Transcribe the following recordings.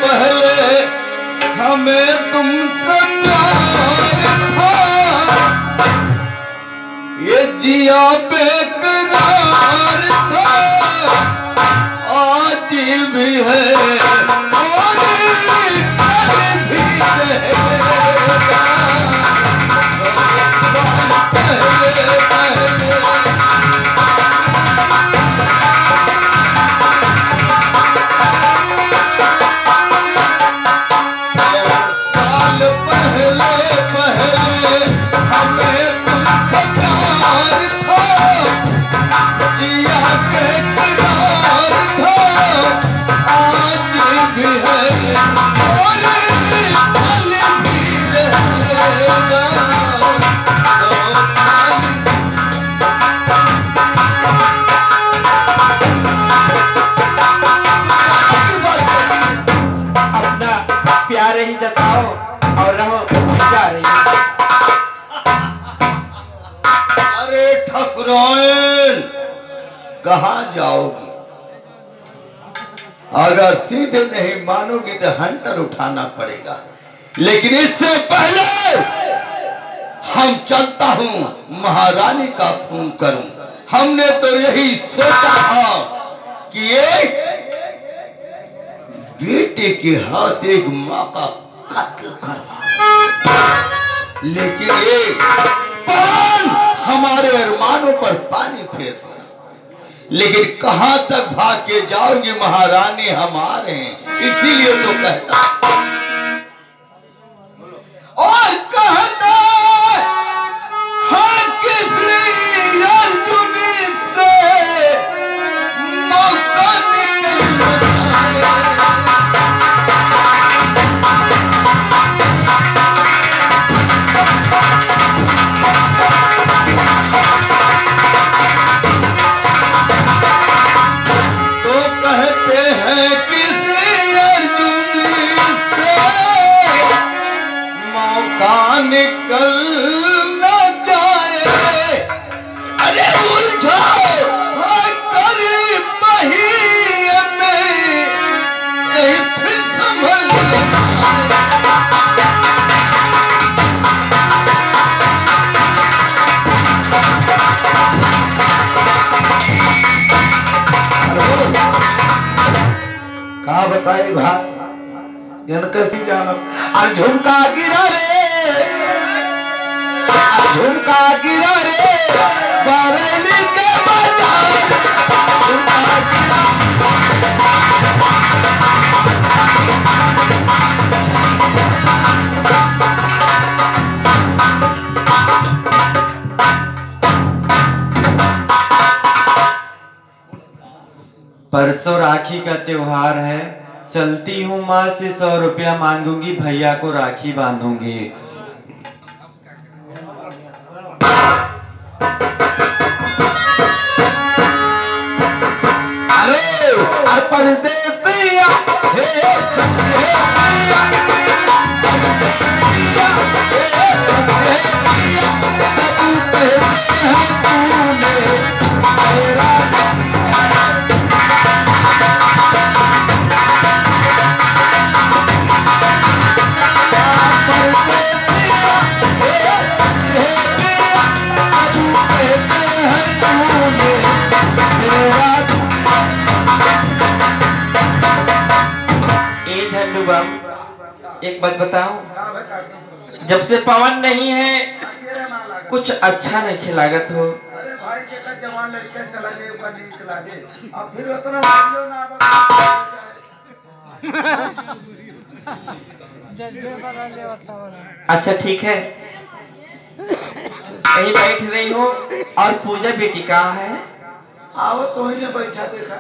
पहले हमें तुमसे प्यार था, ये जिया बेकरार था, आज भी है और कल भी रहेगा। पहले ही जताओ और रहो जा रही। अरे ठकुराइन कहाँ जाओगी? अगर सीधे नहीं मानोगी तो हंटर उठाना पड़ेगा, लेकिन इससे पहले हम चलता हूँ महारानी का फोन करूं। हमने तो यही सोचा था कि एक बेटे के हाथ एक माँ का कत्ल करवा, लेकिन ये पवन हमारे अरमानों पर पानी फेर दिया। लेकिन कहां तक भाग के जाओगे महारानी, हमारे हैं, इसीलिए तो कहता और कहता हाँ किसने अर्जुन से मौका निकल न जाए। अरे उलझाओ करी पहिए में कहीं फिर संभल कहा बताए भाई कैसी जाना। और झुमका गिरा रे, झुमका गिरा रे बरेली के बाजार, झुमका गिरा। परसों राखी का त्योहार है, चलती हूँ माँ से 100 रुपया मांगूंगी, भैया को राखी बांधूंगी। अरे परदेसिया हे सब कहते हैं तूने मेरा एक बात बताऊं, जब से पवन नहीं है कुछ अच्छा नहीं खिलागत हो। अरे भाई के जवान लड़के चला गए ऊपर नहीं खिला दे, अब फिर उतना ना। अच्छा ठीक है, यही बैठ रही हूँ। और पूजा बेटी कहाँ है? आओ तो ही ने बैठा देखा।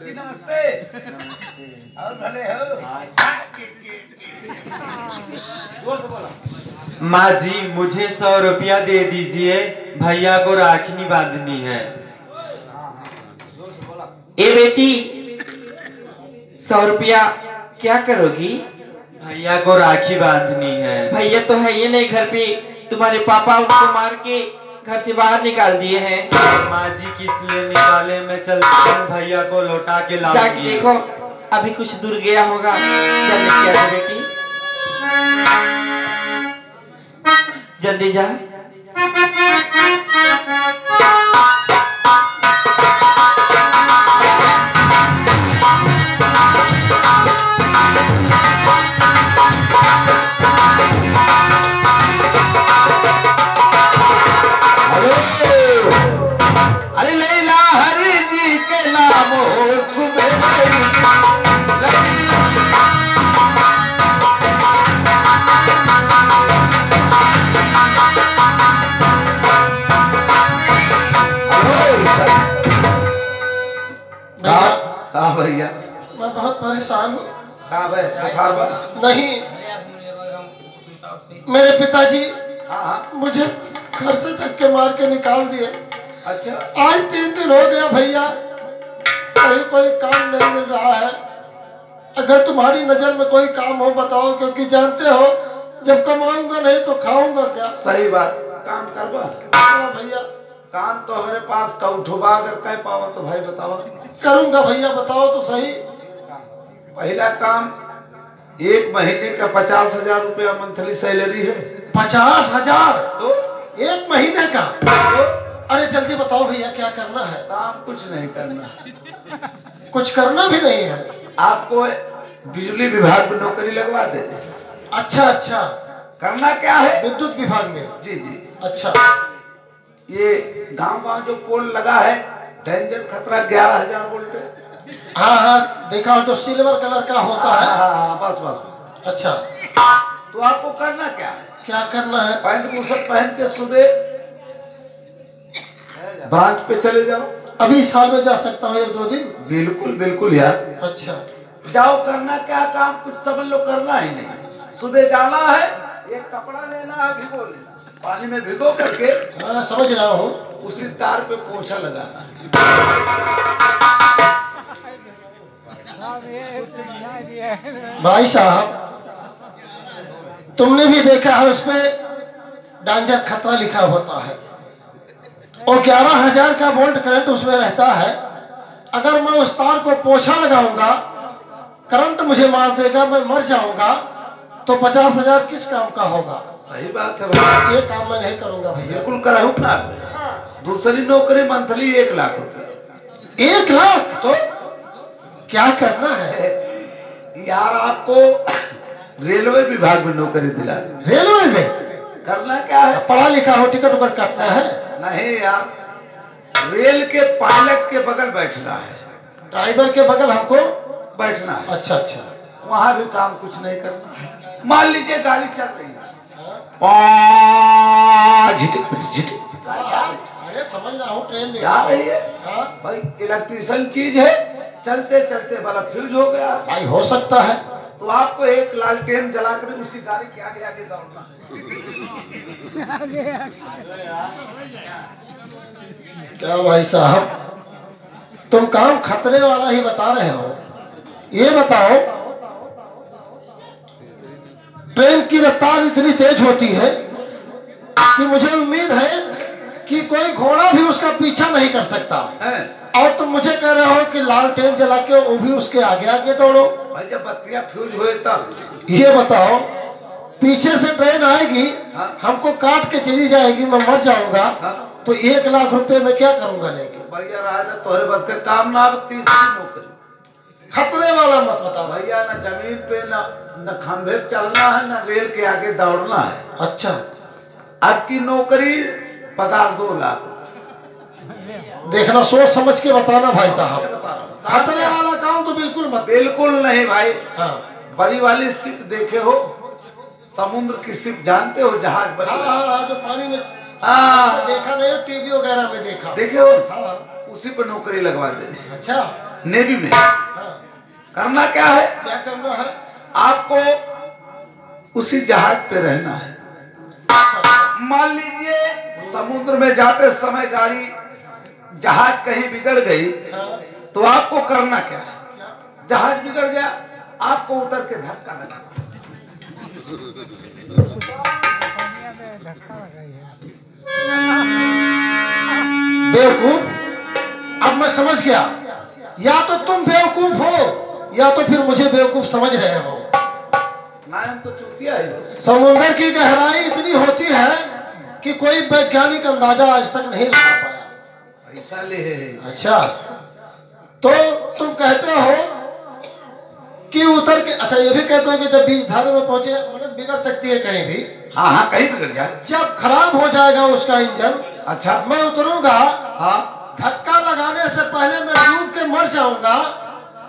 नमस्ते और भले हो। माँ जी मुझे 100 रुपया दे दीजिए, भैया को राखी बांधनी है। ए बेटी 100 रुपया क्या करोगी? भैया को राखी बांधनी है। भैया तो है ये नहीं घर पे, तुम्हारे पापा उनको मार के घर से बाहर निकाल दिए हैं। माँ जी किस लिए निकाले? मैं चलता हूँ, भैया को लौटा के ला। जाके देखो, अभी कुछ दूर गया होगा, जल्दी क्या बेटी, जल्दी जा। अरे लैला हरि जी के नाम हो सुबह हाँ भैया, मैं बहुत परेशान हूँ। कहाँ भाई बुखार बा? नहीं, मेरे पिताजी हाँ मुझे घर से धक्के मार के निकाल दिए। अच्छा, आज 3 दिन हो गया भैया, कहीं कोई काम नहीं मिल रहा है। अगर तुम्हारी नजर में कोई काम हो बताओ, क्योंकि जानते हो जब कमाऊंगा नहीं तो खाऊंगा क्या। सही बात। काम करवा? हाँ भैया, काम तो हमारे पास का उठोबा, अगर कह पाओ तो भाई बताओ। करूंगा भैया, बताओ तो सही। पहला काम, 1 महीने का 50,000 रुपया मंथली सैलरी है। 50,000 तो 1 महीने का? तो अरे जल्दी बताओ भैया, क्या करना है? काम कुछ नहीं करना, कुछ करना भी नहीं है? आपको बिजली विभाग में नौकरी लगवा दे। अच्छा अच्छा, करना क्या है? विद्युत विभाग में? जी जी। अच्छा, ये गांव जो पोल लगा है, डेंजर खतरा 11,000 वोल्ट। हाँ हाँ देखा, जो सिल्वर कलर का होता है। हाँ, बस बस बस। अच्छा, तो आपको करना क्या है? क्या करना है? पैंट मुसट पहन के सुबह ब्रांच पे चले जाओ। अभी इस साल में जा सकता हूँ 1-2 दिन? बिल्कुल बिल्कुल यार, अच्छा, जाओ। करना क्या काम, कुछ समझ लो, करना ही नहीं। सुबह जाना है, एक कपड़ा लेना है, भिगो लेना, पानी में भिगो करके हाँ समझ रहा हूँ। उसी तार पे पोछा लगाना है। भाई साहब, तुमने भी देखा है उस पे डेंजर खतरा लिखा होता है, और 11,000 का वोल्ट करंट उसमें रहता है। अगर मैं उस तार को पोछा लगाऊंगा, करंट मुझे मार देगा, मैं मर जाऊंगा, तो 50,000 किस काम का होगा? सही बात है भाई, ये काम मैं नहीं करूंगा भैया। बिल्कुल कराऊं ना। दूसरी नौकरी मंथली 1 लाख रुपए। 1 लाख? तो क्या करना है यार? आपको रेलवे विभाग में नौकरी दिला दे। रेलवे में? करना क्या है? पढ़ा लिखा हो, टिकट उकट काटना है? नहीं यार, रेल के पायलट के बगल बैठना है। ड्राइवर के बगल हमको बैठना है। अच्छा अच्छा, वहां भी काम कुछ नहीं करना है। मान लीजिए गाड़ी चल रही है, झिटिक पिटिक झिटिक अरे समझ रहा हूँ, ट्रेन जा रही है। हाँ भाई इलेक्ट्रिशियन चीज है, चलते चलते बल्ब फ्यूज हो गया भाई, हो सकता है। तो आपको एक लालटेन जलाकर उसी गाड़ी के आगे आगे दौड़ना है। क्या भाई साहब, तुम काम खतरे वाला ही बता रहे हो। ये बताओ, ट्रेन की रफ्तार इतनी तेज होती है कि मुझे उम्मीद है कि कोई घोड़ा भी उसका पीछा नहीं कर सकता, और तुम मुझे कह रहे हो कि लालटेन जला के वो भी उसके आगे आगे दौड़ो। भाई जब बत्तियां फ्यूज हुए तब। ये बताओ, पीछे से ट्रेन आएगी, हमको काट के चली जाएगी, मैं मर जाऊंगा, तो 1 लाख रुपए में क्या करूंगा लेके? भैया राजा तोहरे बस का काम ना। अब तीसरी नौकरी खतरे वाला मत बताओ भैया, ना जमीन पे न खंभे पे चलना है, ना रेल के आगे दौड़ना है। अच्छा, अब की नौकरी पगार 2 लाख। देखना, सोच समझ के बताना भाई साहब। खतरे वाला काम तो बिल्कुल मत। बिल्कुल नहीं भाई। हाँ बड़ी वाली शिप देखे हो, समुद्र की शिप जानते हो, जहाज बड़ी। हाँ, जो पानी में देखा नहीं, टीवी वगैरह में देखा। देखे हो? हाँ। उसी पर नौकरी लगवा दे। अच्छा, नेवी में। हाँ। करना क्या है? क्या करना है? आपको उसी जहाज पे रहना है। अच्छा, मान लीजिए समुद्र में जाते समय गाड़ी जहाज कहीं बिगड़ गई, तो आपको करना क्या है? जहाज बिगड़ गया, आपको उतर के धक्का लगा। बेवकूफ, अब मैं समझ गया, या तो तुम बेवकूफ हो या तो फिर मुझे बेवकूफ समझ रहे हो। ना हम तो चूतिया है। समुद्र की गहराई इतनी होती है कि कोई वैज्ञानिक अंदाजा आज तक नहीं लगा पाया। ऐसा ले है। अच्छा, तो तुम कहते हो कि उतर के, अच्छा ये भी कहते हो कि जब बीज धारे में पहुंचे मतलब बिगड़ सकती है कहीं भी। हाँ हाँ, कहीं बिगड़ जाए। जब खराब हो जाएगा उसका इंजन, अच्छा, मैं उतरूंगा, हाँ, धक्का लगाने से पहले मैं डूब के मर जाऊंगा,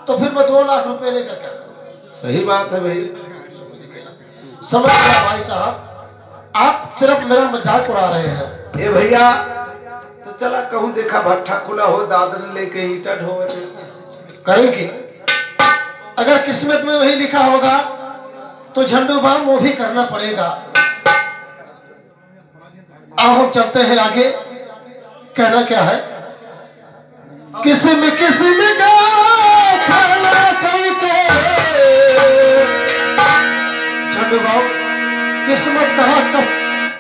तो फिर मैं 2 लाख रुपए लेकर क्या करूंगा? सही बात है भाई। समझ गया भाई साहब, आप सिर्फ मेरा मजाक उड़ा रहे हैं। ए भैया, तो चला कहूँ देखा भट्ठा खुला हो, दादन लेके ईटा ढोवे करेंगे। अगर किस्मत में वही लिखा होगा तो झंडू बाम वो भी करना पड़ेगा। आओ हम चलते हैं आगे। कहना क्या है? किस्म किस्म का खाना करके, झंडू बाम, किस्मत कहाँ कब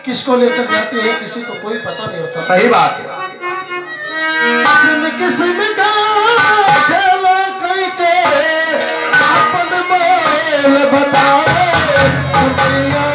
किसको लेकर जाती है किसी को कोई पता नहीं होता। सही बात है। किस्म किस्म का खेला करके अपन मोल बताओ सुनिया।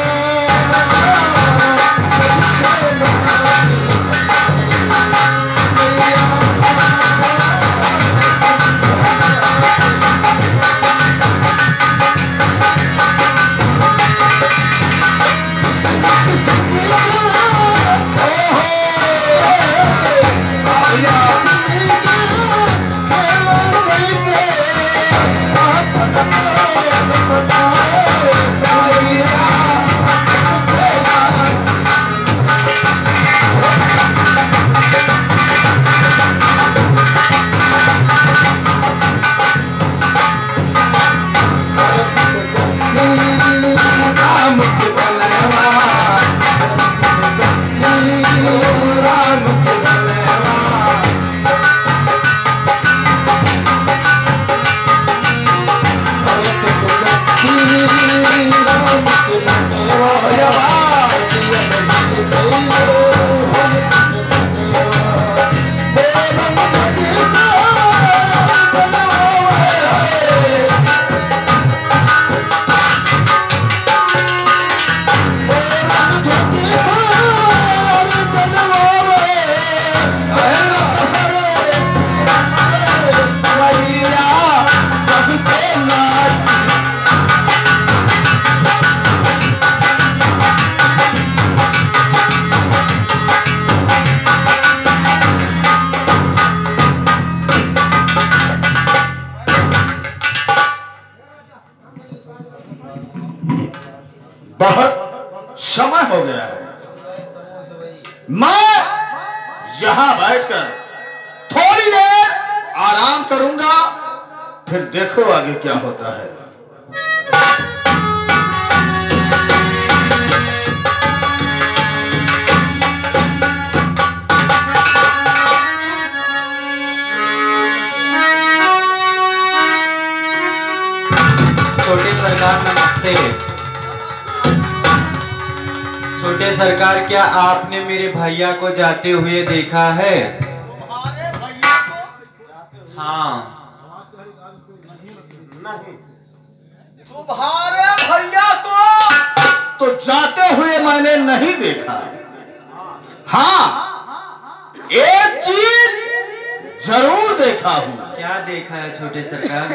बहुत समय हो गया है, मैं यहां बैठकर थोड़ी देर आराम करूंगा, फिर देखो आगे क्या होता है। छोटे सरकार नमस्ते। छोटे सरकार, क्या आपने मेरे भैया को जाते हुए देखा है? तुम्हारे भैया को? हाँ। तुम्हारे भैया को तो जाते हुए मैंने नहीं देखा। हाँ, एक चीज जरूर देखा हूं। क्या देखा है छोटे सरकार?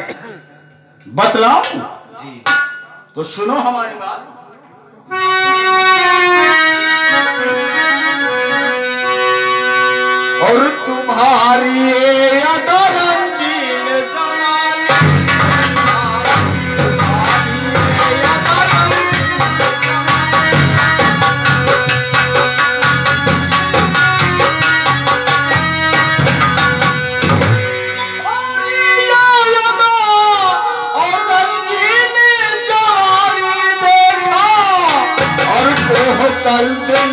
बतलाऊं? जी। तो सुनो हमारी बात। और तुम्हारी रंगीन जवानी, और रंगीन जवानी देखा, और वो कल दिन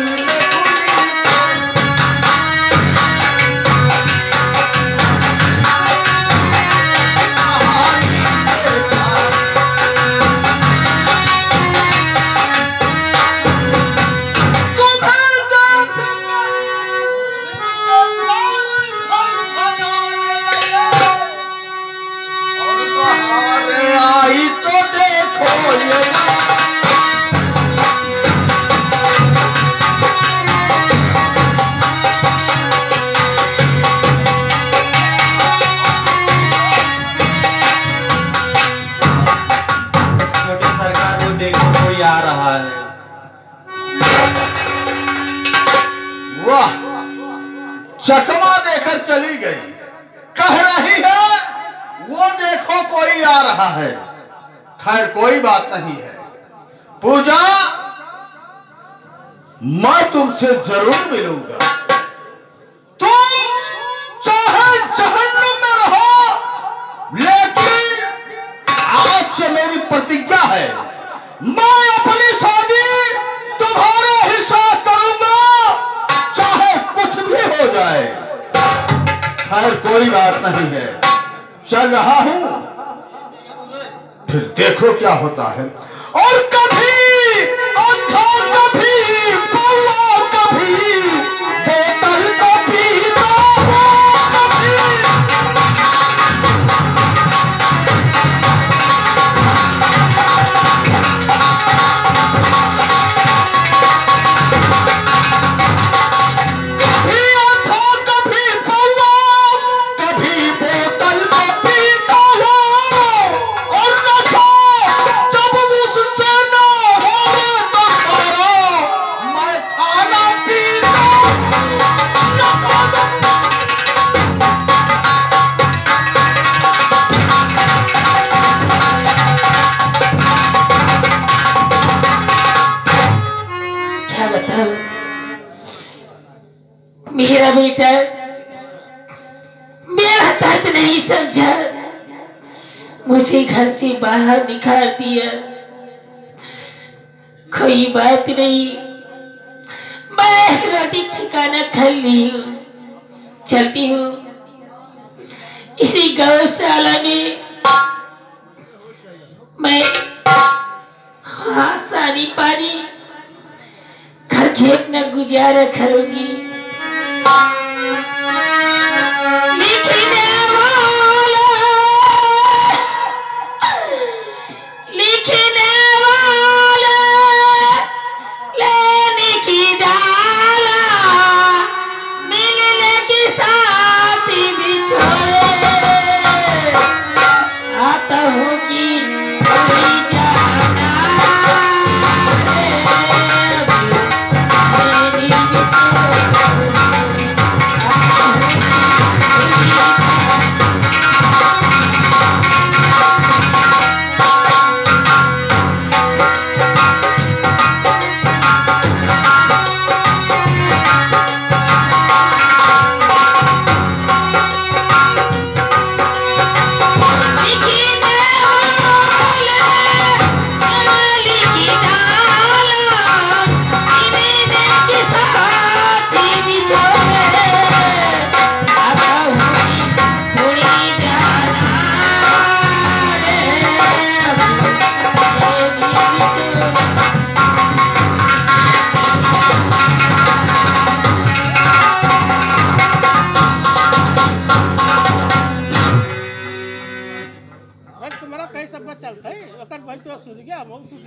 देखो ये छोटे सरकार वो देखो कोई आ रहा है। वाह, चकमा देकर चली गई, कह रही है वो देखो कोई आ रहा है। खैर कोई बात नहीं है पूजा, मैं तुमसे जरूर मिलूंगा। तुम चाहे जहन्नुम में रहो, लेकिन आज से मेरी प्रतिज्ञा है, मैं अपनी शादी तुम्हारे ही साथ करूंगा, चाहे कुछ भी हो जाए। खैर कोई बात नहीं है, चल रहा हूं, फिर देखो क्या होता है। और कभी अंधा, कभी बौआ, कभी बोतल को पीता हुआ, कभी मेरा बेटा मेरा दर्द नहीं समझा, मुझे घर से बाहर निकाल दिया। कोई बात नहीं, मैं रोटी ठिकाना खा ली हूँ, चलती हूँ। इसी गौशाला में मैं आसानी पानी घर के अपना गुजारा करूंगी।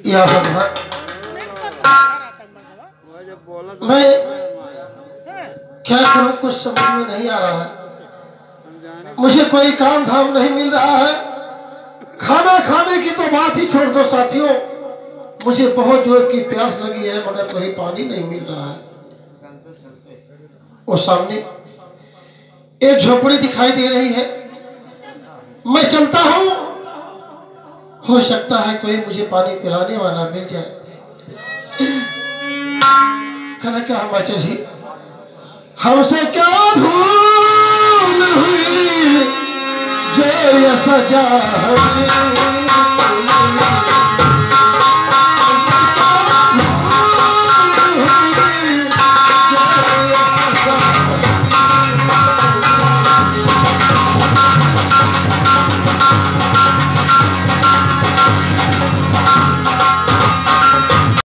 या मैं क्या करूं, कुछ समझ में नहीं आ रहा है। मुझे कोई काम धाम नहीं मिल रहा है। खाना खाने की तो बात ही छोड़ दो साथियों, मुझे बहुत जोर की प्यास लगी है, मगर कोई पानी नहीं मिल रहा है। वो सामने एक झोपड़ी दिखाई दे रही है, मैं चलता हूं, हो सकता है कोई मुझे पानी पिलाने वाला मिल जाए। कनक माचा जी, हमसे क्या भूल हुई जो ये सजा है।